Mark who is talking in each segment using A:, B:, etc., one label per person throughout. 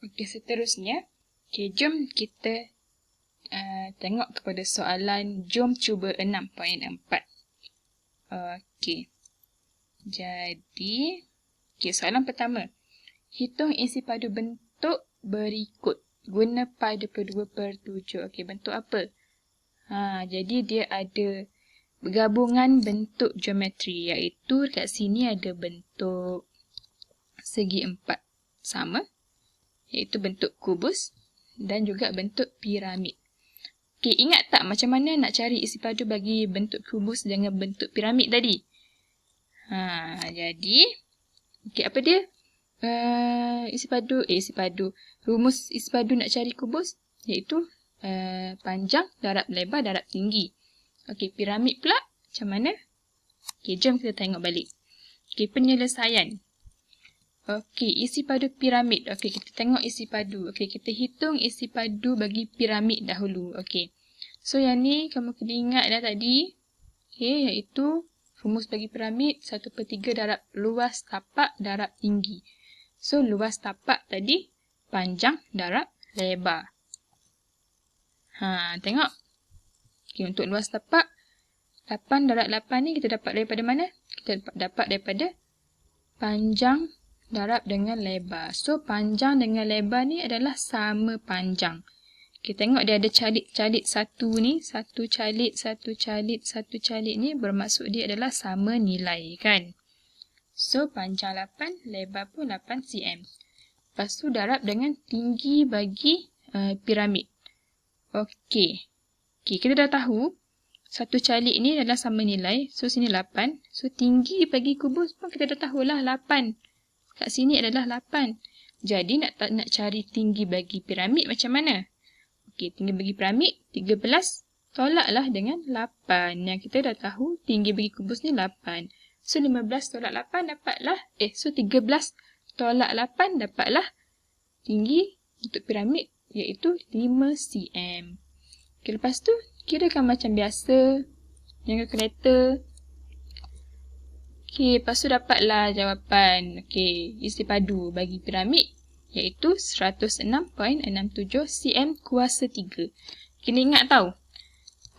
A: Okey, seterusnya. Okey, jom kita tengok kepada soalan jom cuba 6.4. Okey. Jadi, soalan pertama. Hitung isi padu bentuk berikut. Guna pi 22/7. Okey, bentuk apa? Jadi dia ada gabungan bentuk geometri, iaitu kat sini ada bentuk segi empat sama, iaitu bentuk kubus dan juga bentuk piramid. Okey, ingat tak macam mana nak cari isi padu bagi bentuk kubus dengan bentuk piramid tadi? Jadi, okey, apa dia? Rumus isi padu nak cari kubus iaitu panjang darab lebar darab tinggi. Okey, piramid pula macam mana? Okey, jom kita tengok balik. Okey, penyelesaian. Okey, isi padu piramid. Okey, kita tengok isi padu. Okey, kita hitung isi padu bagi piramid dahulu. Okey. So, yang ni kamu kena ingat dah tadi. Okey, iaitu rumus bagi piramid 1/3 darab luas tapak darab tinggi. So, luas tapak tadi panjang darab lebar. Tengok. Okey, untuk luas tapak 8 darab 8 ni kita dapat daripada mana? Kita dapat daripada panjang darab dengan lebar. So, panjang dengan lebar ni adalah sama panjang. Kita tengok dia ada calit-calit satu ni. Satu calit ni bermaksud dia adalah sama nilai, kan? So, panjang 8, lebar pun 8 cm. Lepas tu darab dengan tinggi bagi piramid. Okey. Kita dah tahu satu calit ni adalah sama nilai. So, sini 8. So, tinggi bagi kubus pun kita dah tahulah 8. Kat sini adalah 8. Jadi, nak cari tinggi bagi piramid macam mana? Okey, tinggi bagi piramid 13. Tolaklah dengan 8. Yang kita dah tahu tinggi bagi kubus ni 8. So, 15 tolak 8 dapatlah. 13 tolak 8 dapatlah tinggi untuk piramid iaitu 5 cm. Okey, lepas tu kirakan macam biasa. Dengan kalkulator. Okey, lepas tu dapatlah jawapan. Okey, isi padu bagi piramid iaitu 106.67 cm kuasa 3. Kena ingat tau.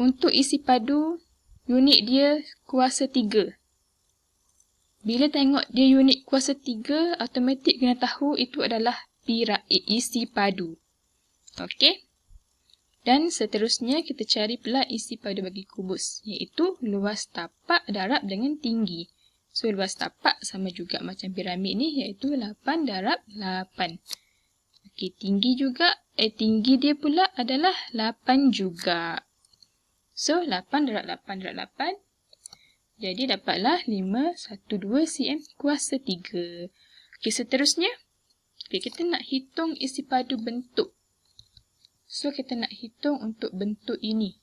A: Untuk isi padu, unit dia kuasa 3. Bila tengok dia unit kuasa 3, automatik kena tahu itu adalah isi padu. Okey. Dan seterusnya kita cari pula isi padu bagi kubus, iaitu luas tapak darab dengan tinggi. So, luas tapak sama juga macam piramid ni, iaitu 8 darab 8. Okey, tinggi dia pula adalah 8 juga. So, 8 darab 8 darab 8. Jadi, dapatlah 512 cm kuasa 3. Okey, seterusnya. Okey, kita nak hitung isi padu bentuk. So, kita nak hitung untuk bentuk ini.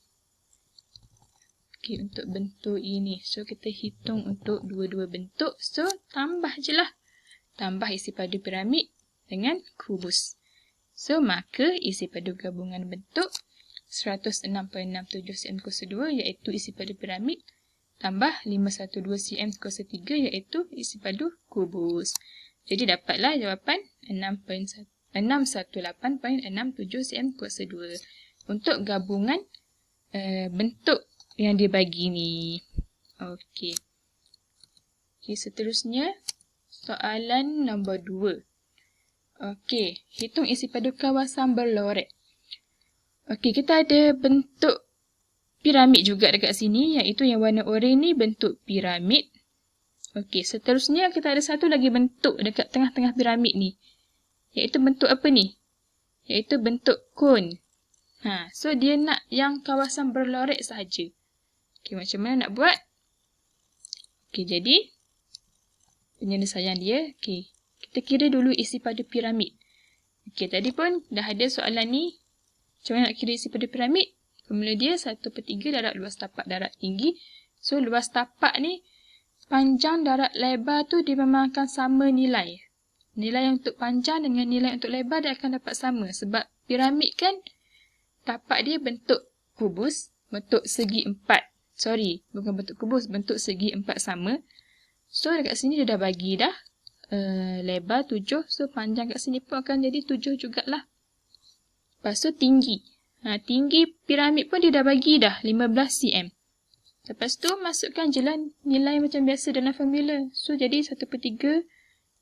A: Okey, untuk bentuk ini. So, kita hitung untuk dua-dua bentuk. So, tambah je lah. Tambah isi padu piramid dengan kubus. So, maka isi padu gabungan bentuk 106.67 cm kuasa 2 iaitu isi padu piramid. Tambah 512 cm kuasa 3 iaitu isi padu kubus. Jadi, dapatlah jawapan 618.67 cm kuasa 2 untuk gabungan bentuk yang dia bagi ni. Okey. Okey, seterusnya soalan nombor 2. Okey, hitung isi padu kawasan berlorek. Okey, kita ada bentuk piramid juga dekat sini, iaitu yang warna oranye ni bentuk piramid. Okey, seterusnya kita ada satu lagi bentuk dekat tengah-tengah piramid ni. Iaitu bentuk apa ni? Iaitu bentuk kon. So dia nak yang kawasan berlorek sahaja. Okey, macam mana nak buat? Okey, jadi penyelesaian dia, okey, kita kira dulu isi padu piramid. Okey, tadi pun dah ada soalan ni. Macam mana nak kira isi padu piramid? Formula dia 1/3 darab luas tapak darab tinggi. So, luas tapak ni, panjang darab lebar tu dia memang akan sama nilai. Nilai untuk panjang dengan nilai untuk lebar dia akan dapat sama. Sebab piramid kan, tapak dia bentuk kubus, bentuk segi empat. Sorry, bukan bentuk kubus, bentuk segi empat sama. So, dekat sini dia dah bagi dah lebar 7. So, panjang kat sini pun akan jadi 7 jugalah. Lepas tu tinggi. Tinggi piramid pun dia dah bagi dah 15 cm. Lepas tu masukkan je lah nilai macam biasa dalam formula. So, jadi 1/3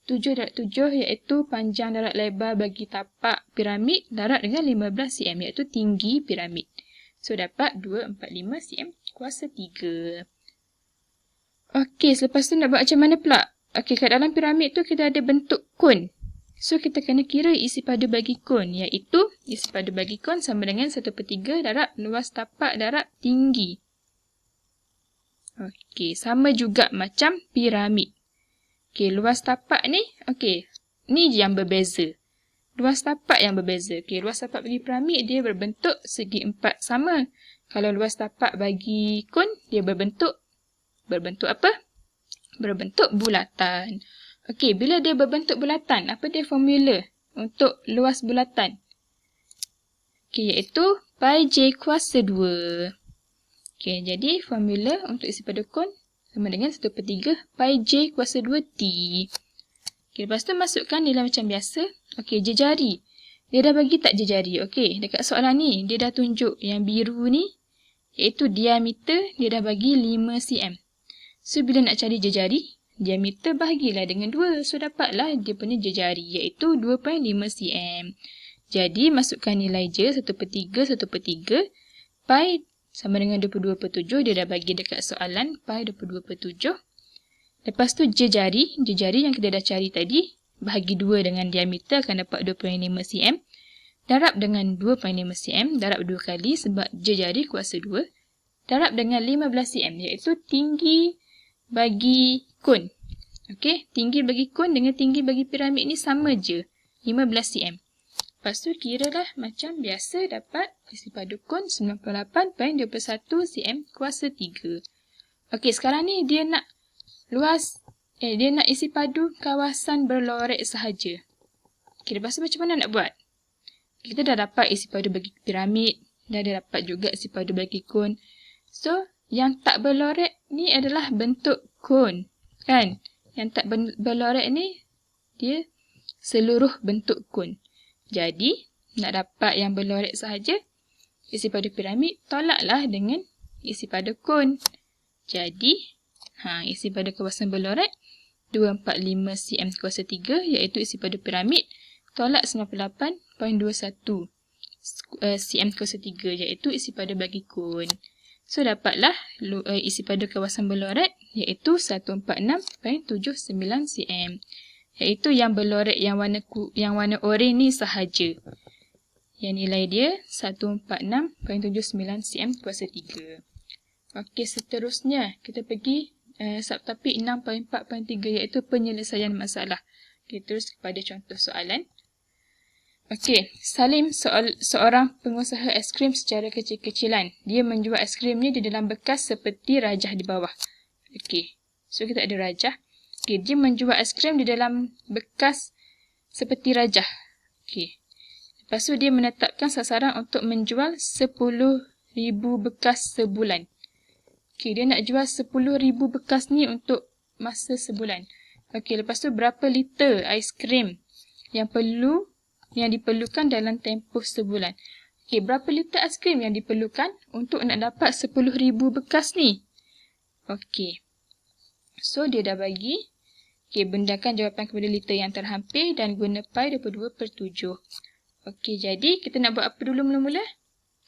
A: 7/7 iaitu panjang darab lebar bagi tapak piramid darab dengan 15 cm iaitu tinggi piramid. So, dapat 245 cm kuasa 3. Okey, selepas tu nak buat macam mana pula? Okey, kat dalam piramid tu kita ada bentuk kon. So, kita kena kira isi padu bagi kon, iaitu isi padu bagi kon sama dengan 1/3 darab luas tapak darab tinggi. Okey, sama juga macam piramid. Okey, luas tapak ni, okey, ni yang berbeza. Luas tapak yang berbeza. Okey, luas tapak bagi piramid dia berbentuk segi empat sama. Kalau luas tapak bagi kon, dia berbentuk apa? Berbentuk bulatan. Okey, bila dia berbentuk bulatan, apa dia formula untuk luas bulatan? Okey, iaitu pi j kuasa 2. Okey, jadi formula untuk isi padu kon sama dengan 1/3 pi j kuasa 2t. Okey, lepas tu masukkan nilai macam biasa. Okey, jejari. Dia dah bagi tak jejari? Okey, dekat soalan ni, dia dah tunjuk yang biru ni, iaitu diameter, dia dah bagi 5 cm. So, bila nak cari jejari, diameter bahagilah dengan 2. So, dapatlah dia punya jejari, iaitu 2.5 cm. Jadi, masukkan nilai je 1/3 pi sama dengan 22/7. Dia dah bagi dekat soalan pi 22/7. Lepas tu, jejari yang kita dah cari tadi, bahagi 2 dengan diameter akan dapat 2.5 cm. Darab dengan 2.5 cm, darab 2 kali sebab jejari kuasa 2. Darab dengan 15 cm, iaitu tinggi bagi kon. Okey, tinggi bagi kon dengan tinggi bagi piramid ni sama je, 15 cm. Lepas tu kiralah macam biasa dapat isi padu kon 98.21 cm kuasa 3. Okey, sekarang ni dia nak dia nak isi padu kawasan berlorek sahaja. Okey, lepas tu macam mana nak buat? Kita dah dapat isi padu bagi piramid, dah dapat juga isi padu bagi kon. So, yang tak berlorek ni adalah bentuk kon, kan? Yang tak berlorek ni, dia seluruh bentuk kon. Jadi, nak dapat yang berlorek sahaja, isi padu piramid, tolaklah dengan isi padu kon. Jadi, isi padu kawasan berlorek, 245 cm kuasa 3, iaitu isi padu piramid, tolak 98.21 cm kuasa 3, iaitu isi padu bagi kon. So, dapatlah isi padu kawasan berlorek iaitu 146.79 cm. Iaitu yang berlorek yang warna oranye ni sahaja. Yang nilai dia 146.79 cm kuasa 3. Okey, seterusnya kita pergi subtopik 6.4.3 iaitu penyelesaian masalah. Okey, terus kepada contoh soalan. Okey, Salim seorang pengusaha aiskrim secara kecil-kecilan. Dia menjual aiskrimnya di dalam bekas seperti rajah di bawah. Okey, so kita ada rajah. Okey, dia menjual aiskrim di dalam bekas seperti rajah. Okey, lepas tu dia menetapkan sasaran untuk menjual 10,000 bekas sebulan. Okey, dia nak jual 10,000 bekas ni untuk masa sebulan. Okey, lepas tu berapa liter aiskrim yang diperlukan dalam tempoh sebulan. Okey, berapa liter aiskrim yang diperlukan untuk nak dapat 10,000 bekas ni? Okey. So, dia dah bagi. Okey, bendakan jawapan kepada liter yang terhampir dan guna pi 22/7. Okey, jadi kita nak buat apa dulu mula-mula?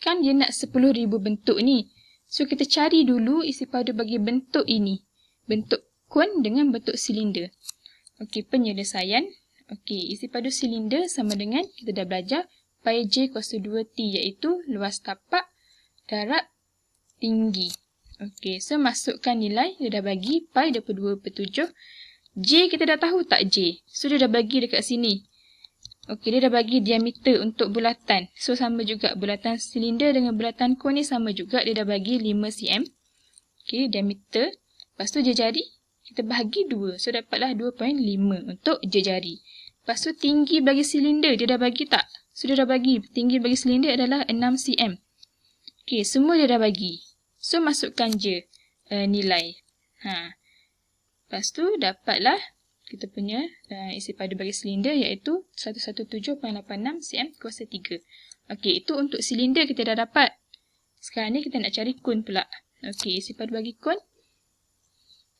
A: Kan dia nak 10,000 bentuk ni. So, kita cari dulu isi padu bagi bentuk ini. Bentuk kon dengan bentuk silinder. Okey, penyelesaian. Okey, isi padu silinder sama dengan, kita dah belajar, pi j kuasa 2t iaitu luas tapak darab tinggi. Okey, so masukkan nilai, dia dah bagi pi 22/7. J kita dah tahu tak J? So, dia dah bagi dekat sini. Okey, dia dah bagi diameter untuk bulatan. So, sama juga bulatan silinder dengan bulatan kon ni sama juga, dia dah bagi 5 cm. Okey, diameter. Lepas tu jejari, kita bahagi 2. So, dapatlah 2.5 untuk jejari. Lepas tu tinggi bagi silinder, dia dah bagi tak? So, dia dah bagi. Tinggi bagi silinder adalah 6 cm. Okey, semua dia dah bagi. So, masukkan je nilai. Lepas tu, dapatlah kita punya isi padu bagi silinder iaitu 117.86 cm kuasa 3. Okey, itu untuk silinder kita dah dapat. Sekarang ni kita nak cari kon pula. Okey, isi padu bagi kon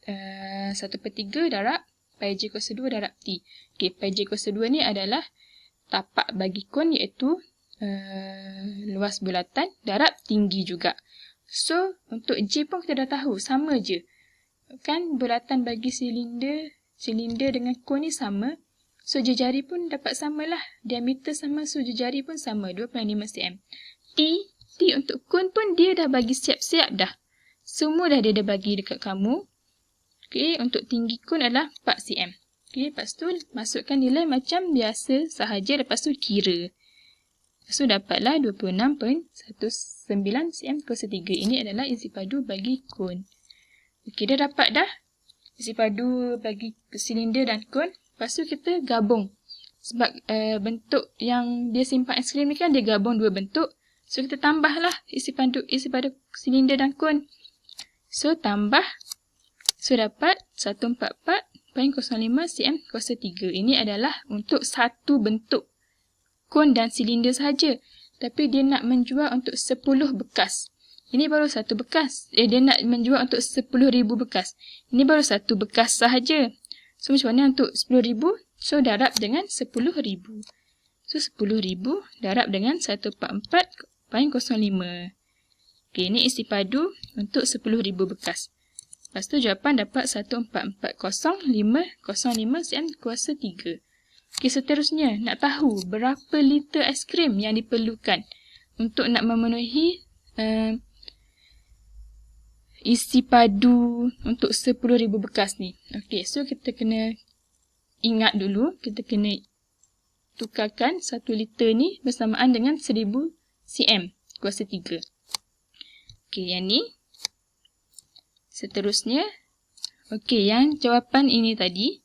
A: 1/3 darab pi j kuasa 2 darab T. Okey, pi j kuasa 2 ni adalah tapak bagi kon iaitu luas bulatan darab tinggi juga. So, untuk J pun kita dah tahu, sama je. Kan bulatan bagi silinder dengan kon ni sama. So, jari pun dapat samalah. Diameter sama, so jari pun sama, 2.5 cm. T untuk kon pun dia dah bagi siap-siap dah. Semua dah dia dah bagi dekat kamu. Okey, untuk tinggi kon adalah 4 cm. Okey, lepas tu masukkan nilai macam biasa sahaja, lepas tu kira. So, dapatlah 26.19 cm kuasa 3. Ini adalah isi padu bagi kon. Okey, dah dapat dah isi padu bagi silinder dan kon. Lepas tu kita gabung. Sebab bentuk yang dia simpan aiskrim ni kan dia gabung dua bentuk. So, kita tambahlah isi padu silinder dan kon. So, tambah. So, dapat 144.05 cm kuasa 3. Ini adalah untuk satu bentuk kon dan silinder sahaja. Tapi dia nak menjual untuk 10 bekas. Ini baru satu bekas. Dia nak menjual untuk 10,000 bekas. Ini baru satu bekas sahaja. So, macam mana untuk 10,000? So, darab dengan 10,000. So, 10,000 darab dengan 144.05. Okey, ini isi padu untuk 10,000 bekas. Lepas tu, jawapan dapat 1440505 cm kuasa 3. Okey, seterusnya, nak tahu berapa liter aiskrim yang diperlukan untuk nak memenuhi isi padu untuk 10,000 bekas ni. Okey, so kita kena ingat dulu, kita kena tukarkan 1 liter ni bersamaan dengan 1000 cm kuasa 3. Okey, yang ni. Seterusnya, okey, yang jawapan ini tadi,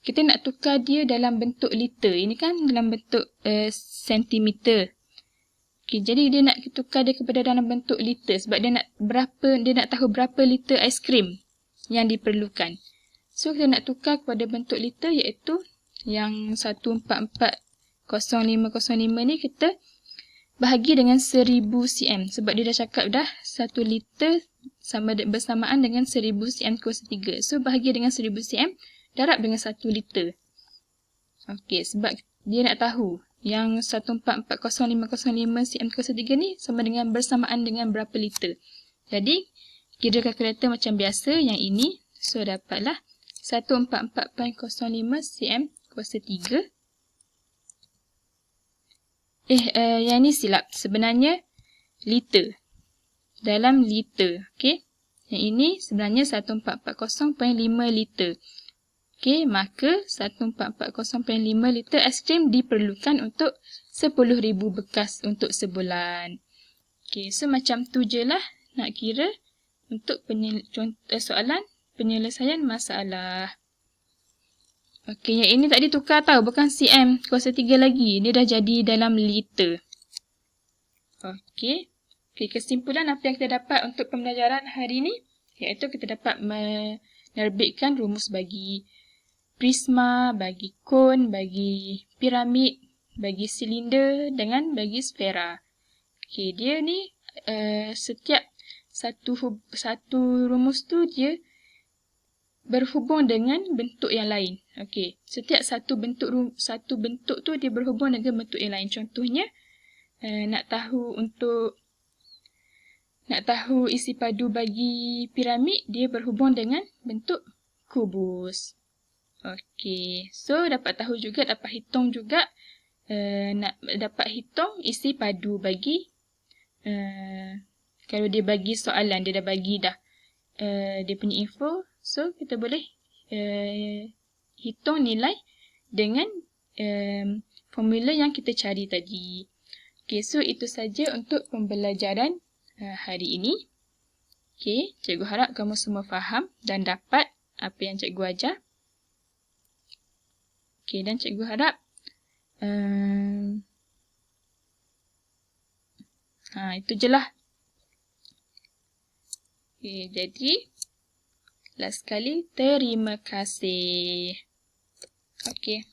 A: kita nak tukar dia dalam bentuk liter. Ini kan dalam bentuk sentimeter. Okey, jadi dia nak tukar dia kepada dalam bentuk liter sebab dia nak tahu berapa liter aiskrim yang diperlukan. So, kita nak tukar kepada bentuk liter iaitu yang 1440505 ni kita bahagi dengan 1000 cm sebab dia dah cakap dah 1 liter bersamaan dengan 1000 cm kuasa 3. So, bahagi dengan 1000 cm darab dengan 1 liter. Okey, sebab dia nak tahu yang 1440505 cm kuasa 3 ni sama dengan bersamaan dengan berapa liter. Jadi, kira kalkulator macam biasa yang ini. So, dapatlah 144.05 cm kuasa 3. Yang ni silap. Sebenarnya, liter. Dalam liter. Okey. Yang ini sebenarnya 1440.5 liter. Okey, maka 1440.5 liter aiskrim diperlukan untuk 10,000 bekas untuk sebulan. Okey, so macam tu je lah nak kira untuk soalan penyelesaian masalah. Okey, yang ini tak ditukar tau, bukan cm kuasa 3 lagi. Dia dah jadi dalam liter. Okey. Okey, kesimpulan apa yang kita dapat untuk pembelajaran hari ini iaitu kita dapat menerbitkan rumus bagi prisma, bagi kon, bagi piramid, bagi silinder dengan bagi sfera. Okey, dia ni setiap satu rumus tu dia berhubung dengan bentuk yang lain. Okey, setiap satu bentuk tu dia berhubung dengan bentuk yang lain. Contohnya nak tahu isi padu bagi piramid, dia berhubung dengan bentuk kubus. Okey, so dapat hitung juga nak dapat hitung isi padu bagi kalau dia bagi soalan, dia dah bagi dah dia punya info, so kita boleh hitung nilai dengan formula yang kita cari tadi. Okey, so itu saja untuk pembelajaran hari ini. Okey, cikgu harap kamu semua faham dan dapat apa yang cikgu ajar. Okey, dan cikgu harap itu je lah. Okey, jadi last sekali terima kasih. Okey.